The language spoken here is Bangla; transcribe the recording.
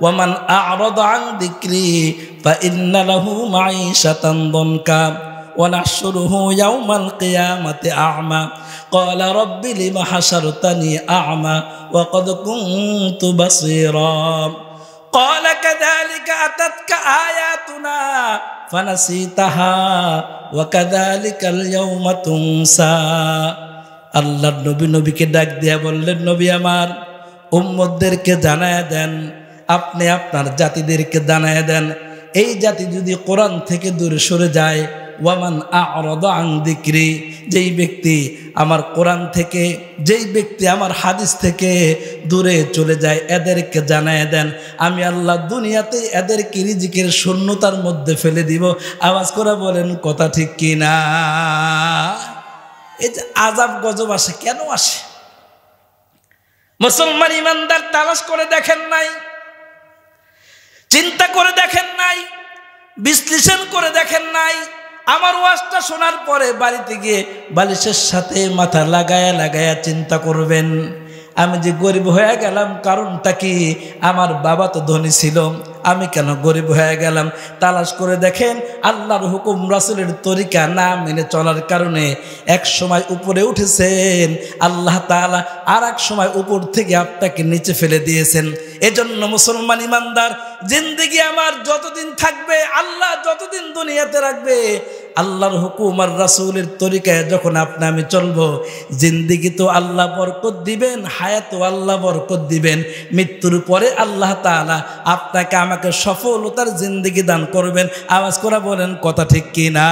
ومن أعرض عن ذكري فإن له معيشة ضنكا ونحشره يوم القيامة أعمى قال رب لم حشرتني أعمى وقد كنت بصيرا قال كذلك أتتك آياتنا فنسيتها وكذلك اليوم تنسى আল্লাহর নবীকে ডাক দিয়া বললেন, নবী আমার উম্মতদেরকে জানায় দেন, আপনি আপনার জাতিদেরকে জানায় দেন, এই জাতি যদি কোরআন থেকে দূরে সরে যায়, ওয়ামান আ'রাদা আন যিকরি, যেই ব্যক্তি আমার কোরআন থেকে, যেই ব্যক্তি আমার হাদিস থেকে দূরে চলে যায়, এদেরকে জানায় দেন আমি আল্লাহ দুনিয়াতে এদেরকে রিজিকের শূন্যতার মধ্যে ফেলে দিব। আওয়াজ করে বলেন কথা ঠিক কি না? এই যে আযাব গজব আসে, কেন আসে? মুসলমান ইমানদার তালাশ করে দেখেন নাই, চিন্তা করে দেখেন নাই, বিশ্লেষণ করে দেখেন নাই? আমার ওয়াজটা শোনার পরে বাড়িতে গিয়ে বালিশের সাথে মাথা লাগায়া লাগায়া চিন্তা করবেন, আমি যে গরিব হয়ে গেলাম কারণটা কি? আমার বাবা তো ধনী ছিল, আমি কেন গরিব হয়ে গেলাম? তালাশ করে দেখেন, আল্লাহর হুকুম রাসূলের তরিকা না মেনে চলার কারণে এক সময় উপরে উঠেছেন আল্লাহ তাআলা, আর এক সময় উপর থেকে আপনাকে নিচে ফেলে দিয়েছেন। এজন্য মুসলমান ইমানদার, জিন্দেগি আমার যতদিন থাকবে, আল্লাহ যতদিন দুনিয়াতে রাখবে, আল্লাহর হুকুম আর রাসূলের তরিকায় যখন আপনি আমি চলবো, জিন্দেগি তো আল্লাহ বরকত দিবেন, হায়াতও আল্লাহ বরকত দিবেন, মৃত্যুর পরে আল্লাহ তাআলা আপনাকে আমাকে সফলতার জিন্দেগি দান করবেন। আওয়াজ করে বলেন কথা ঠিক কিনা?